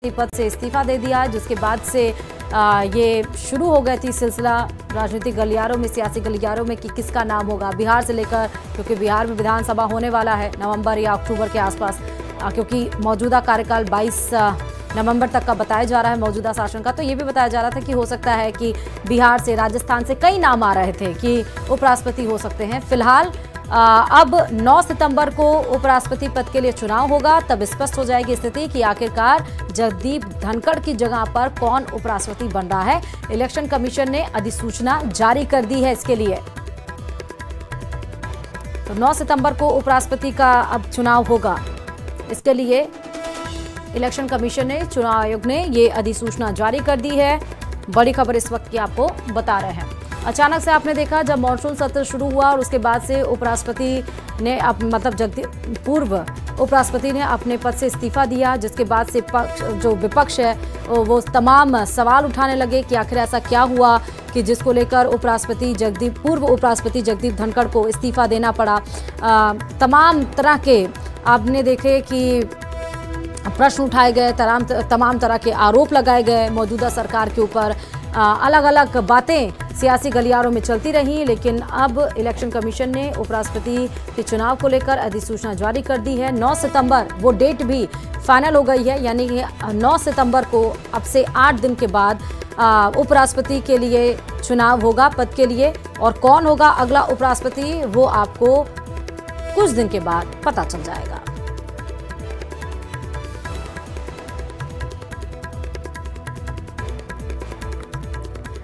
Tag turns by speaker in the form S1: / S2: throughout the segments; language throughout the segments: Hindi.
S1: पद से इस्तीफा दे दिया, जिसके बाद से ये शुरू हो गई थी सिलसिला राजनीतिक गलियारों में, सियासी गलियारों में कि किसका नाम होगा बिहार से लेकर, क्योंकि बिहार में विधानसभा होने वाला है नवंबर या अक्टूबर के आसपास, क्योंकि मौजूदा कार्यकाल 22 नवंबर तक का बताया जा रहा है मौजूदा शासन का। तो ये भी बताया जा रहा था कि हो सकता है कि बिहार से, राजस्थान से कई नाम आ रहे थे कि उपराष्ट्रपति हो सकते हैं। फिलहाल अब 9 सितंबर को उपराष्ट्रपति पद के लिए चुनाव होगा, तब स्पष्ट हो जाएगी स्थिति कि आखिरकार जगदीप धनखड़ की जगह पर कौन उपराष्ट्रपति बन रहा है। इलेक्शन कमीशन ने अधिसूचना जारी कर दी है इसके लिए। तो 9 सितंबर को उपराष्ट्रपति का अब चुनाव होगा, इसके लिए इलेक्शन कमीशन ने, चुनाव आयोग ने ये अधिसूचना जारी कर दी है। बड़ी खबर इस वक्त की आपको बता रहे हैं। अचानक से आपने देखा जब मॉनसून सत्र शुरू हुआ और उसके बाद से उपराष्ट्रपति ने पूर्व उपराष्ट्रपति ने अपने पद से इस्तीफा दिया, जिसके बाद से जो विपक्ष है वो तमाम सवाल उठाने लगे कि आखिर ऐसा क्या हुआ कि जिसको लेकर पूर्व उपराष्ट्रपति जगदीप धनखड़ को इस्तीफा देना पड़ा। तमाम तरह के आपने देखे कि प्रश्न उठाए गए, तमाम तरह के आरोप लगाए गए मौजूदा सरकार के ऊपर। अलग अलग बातें सियासी गलियारों में चलती रही, लेकिन अब इलेक्शन कमीशन ने उपराष्ट्रपति के चुनाव को लेकर अधिसूचना जारी कर दी है। 9 सितंबर वो डेट भी फाइनल हो गई है, यानी कि 9 सितंबर को अब से 8 दिन के बाद उपराष्ट्रपति के लिए चुनाव होगा पद के लिए, और कौन होगा अगला उपराष्ट्रपति वो आपको कुछ दिन के बाद पता चल जाएगा।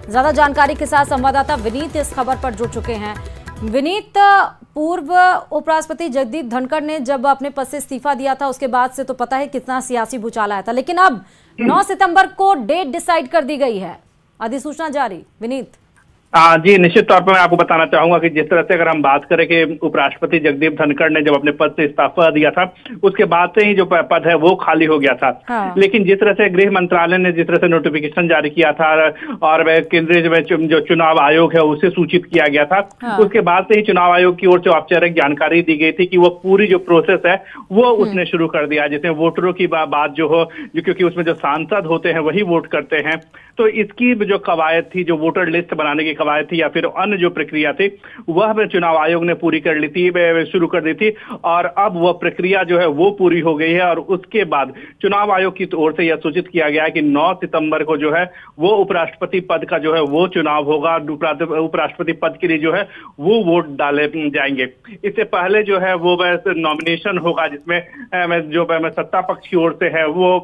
S1: ज्यादा जानकारी के साथ संवाददाता विनीत इस खबर पर जुड़ चुके हैं। विनीत, पूर्व उपराष्ट्रपति जगदीप धनखड़ ने जब अपने पद से इस्तीफा दिया था उसके बाद से तो पता है कितना सियासी भूचाल आया था, लेकिन अब 9 सितंबर को डेट डिसाइड कर दी गई है, अधिसूचना जारी। विनीत।
S2: जी, निश्चित तौर पर मैं आपको बताना चाहूंगा कि जिस तरह से अगर हम बात करें कि उपराष्ट्रपति जगदीप धनखड़ ने जब अपने पद से इस्तीफा दिया था उसके बाद से ही जो पद है वो खाली हो गया था।
S1: हाँ।
S2: लेकिन जिस तरह से गृह मंत्रालय ने जिस तरह से नोटिफिकेशन जारी किया था और केंद्रीय जो चुनाव आयोग है उसे सूचित किया गया था,
S1: हाँ।
S2: उसके बाद से ही चुनाव आयोग की ओर से औपचारिक जानकारी दी गई थी कि वो पूरी जो प्रोसेस है वो उसने शुरू कर दिया, जिसमें वोटरों की बात जो हो, क्योंकि उसमें जो सांसद होते हैं वही वोट करते हैं, तो इसकी जो कवायद थी, जो वोटर लिस्ट बनाने की कवायद थी या फिर अन्य जो प्रक्रिया थी वह चुनाव आयोग ने पूरी कर ली थी, शुरू कर दी थी, और अब वह प्रक्रिया जो है वो पूरी हो गई है। और उसके बाद चुनाव आयोग की ओर से यह सूचित किया गया है कि 9 सितंबर को जो है वो उपराष्ट्रपति पद का जो है वो चुनाव होगा। उपराष्ट्रपति पद के लिए जो है वो वोट डाले जाएंगे। इससे पहले जो है वो नॉमिनेशन होगा, जिसमें जो सत्ता पक्ष की ओर से है वो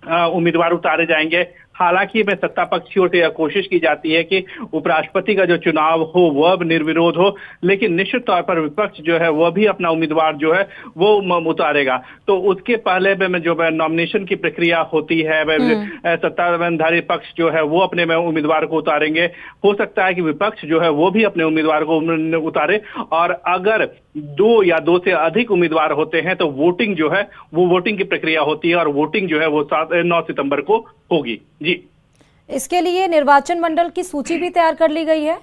S2: उम्मीदवार उतारे जाएंगे। हालांकि में सत्ता पक्ष की ओर से यह कोशिश की जाती है कि उपराष्ट्रपति का जो चुनाव हो वह निर्विरोध हो, लेकिन निश्चित तौर पर विपक्ष जो है वह भी अपना उम्मीदवार जो है वो उतारेगा। तो उसके पहले में जो नॉमिनेशन की प्रक्रिया होती है, सत्ताधारी पक्ष जो है वो अपने में उम्मीदवार को उतारेंगे। हो सकता है कि विपक्ष जो है वो भी अपने उम्मीदवार को उतारे, और अगर 2 या 2 से अधिक उम्मीदवार होते हैं तो वोटिंग जो है वो वोटिंग की प्रक्रिया होती है, और वोटिंग जो है वो 9 सितंबर को होगी। जी,
S1: इसके लिए निर्वाचन मंडल की सूची भी तैयार कर ली गई है।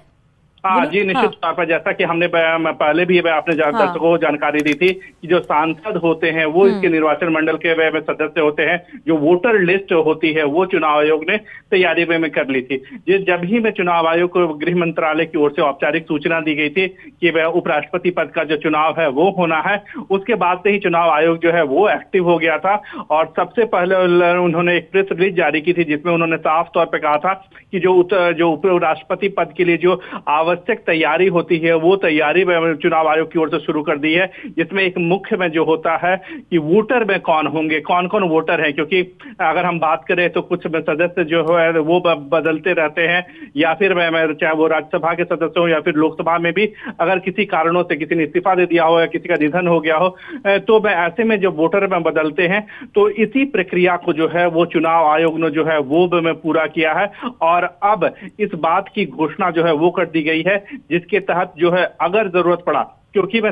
S2: जी, निश्चित तौर पर जैसा कि हमने पहले भी आपने दर्शकों को जानकारी दी थी कि जो सांसद होते हैं वो इसके निर्वाचन मंडल के सदस्य होते हैं। जो वोटर लिस्ट होती है वो चुनाव आयोग ने तैयारी में कर ली थी। जब ही में चुनाव आयोग को गृह मंत्रालय की ओर से औपचारिक सूचना दी गई थी कि उपराष्ट्रपति पद का जो चुनाव है वो होना है, उसके बाद से ही चुनाव आयोग जो है वो एक्टिव हो गया था। और सबसे पहले उन्होंने एक प्रेस रिलीज जारी की थी जिसमें उन्होंने साफ तौर पर कहा था कि जो उपराष्ट्रपति पद के लिए जो आवश्यक तैयारी होती है वो तैयारी चुनाव आयोग की ओर से शुरू कर दी है, जिसमें एक मुख्य में जो होता है कि वोटर में कौन होंगे, कौन कौन वोटर हैं, क्योंकि अगर हम बात करें तो कुछ सदस्य जो है वो बदलते रहते हैं, या फिर चाहे वो राज्यसभा के सदस्य हो या फिर लोकसभा में भी अगर किसी कारणों से किसी ने इस्तीफा दे दिया हो या किसी का निधन हो गया हो, तो ऐसे में जो वोटर में बदलते हैं, तो इसी प्रक्रिया को जो है वो चुनाव आयोग ने जो है वो पूरा किया है। और अब इस बात की घोषणा जो है वो कर दी गई है जिसके तहत जो है अगर जरूरत पड़ा, क्योंकि मैं